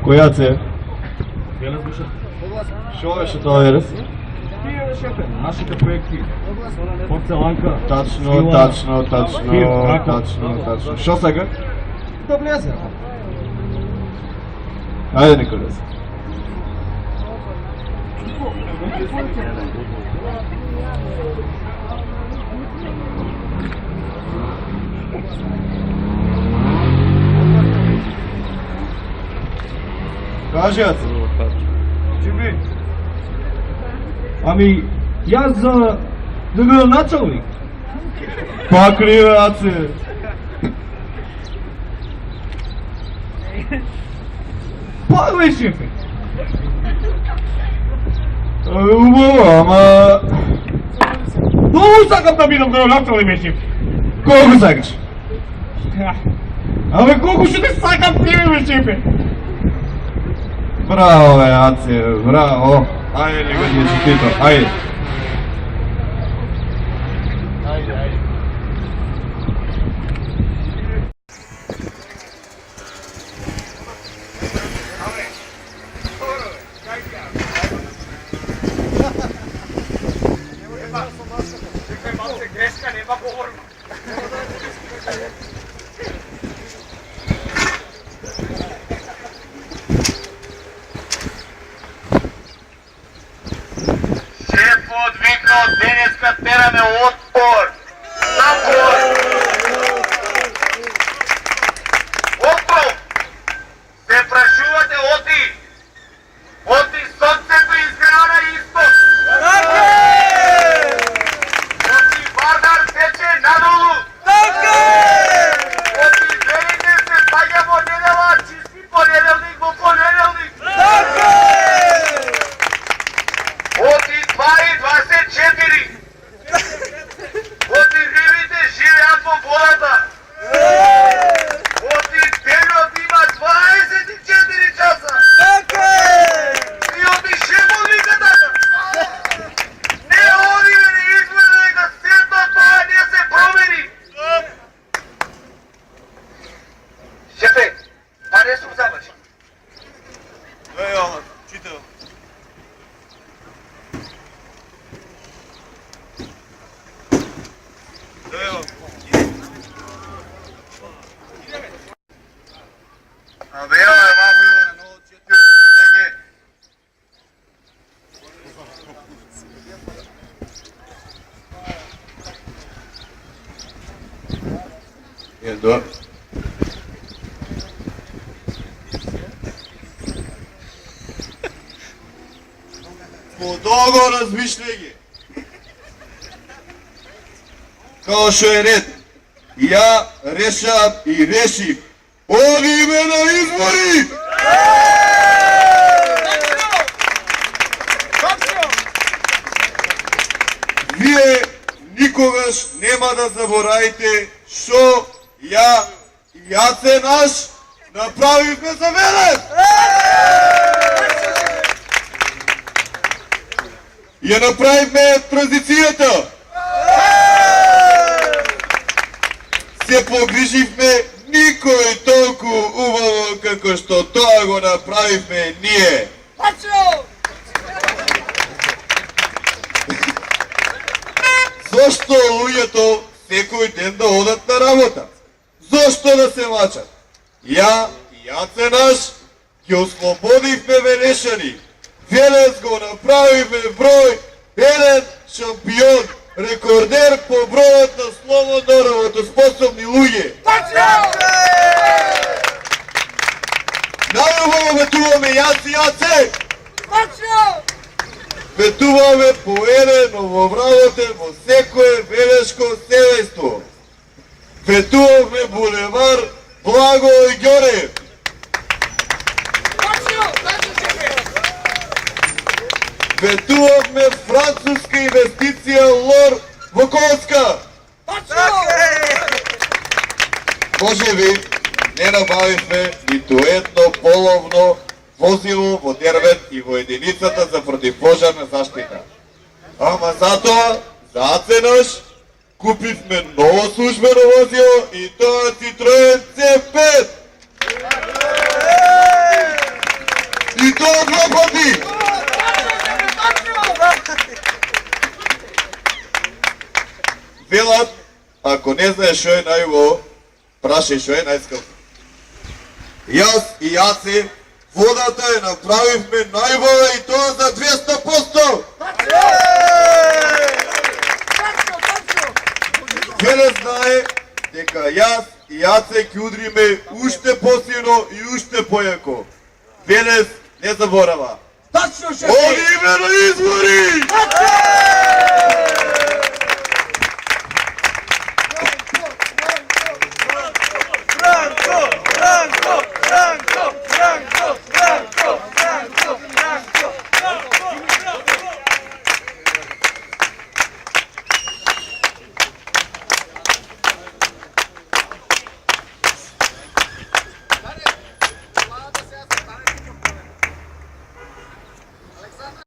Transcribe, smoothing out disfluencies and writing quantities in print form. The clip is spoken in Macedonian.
Која це? Шо беше тоа верес? Тие шефе, нашите проекти. Порцеланка. Тачно. Шо сега? Да влезе. Ајде, Николес. Кажи, аце. Чими? Ами, јас за да бидам началник. Пак ли, аце? Пак бе, шефе. Убаво, ама... Долу сакам да бидам градоначалник, бе, шефе. Колку сакаш? Абе, колку ще те сакам тебе, бе, шефе. Браво, бе, аце, браво. Ајде, него ти е честито, ајде. Шефот викнал денеска тераме отпор. Напор. Отпор. Се прашувате оти. Оти сонцето изграна исток. Оти Вардар тече надолу. Оти зверите се паѓа во недела, чисти понеделник во понеделник. Оти 24. Оти рибите живеат во водата. Оти денот има 24 часа. И оти шефот вика така. Не оди бе, не изгледа дека сето тоа не се промени. Шефе, па не сум завршен. Читам. Абе, мамо, има много четиото читање. Едно. Подолго размишљање. Као што е ред, ја решав и решив. Одиме на избори! Вие никогаш нема да заборавите што ја и Јаце наш направивме за Велес! Ја направивме транзицијата! Се погриживме никој толку убаво како што тоа го направивме ние. Зошто луѓето секој ден да одат на работа? Зошто да се мачат? Ја и Јаце наш ги ослободивме Велешани. Велес го направивме број 1 шампион, рекордер по бројот на слободно работоспособни луѓе. Најубаво ветуваме Јаце и Јаце! Ветуваме по еден нововработен во секое велешко селество. Ветуваме булевар Благо и Ѓорев. Ветуваме француска инвестиција Лор во Коцка. Може би не набавивме ниту едно половно возило во Дервент и во единицата за противпожарна заштита. Ама затоа, за Аце наш, купивме ново службено возило и тоа Citroen C5. to 2 pati. Велат, ако не знаеш што е најубаво, прашај што е најскъпо. Јас и Јаце, водата ја направивме најубава и тоа за 200%. Веле знае дека јас и Јаце ќе удриме уште посилно и уште појако. Велес не заборава. Точно, шеф! Одиме на избори!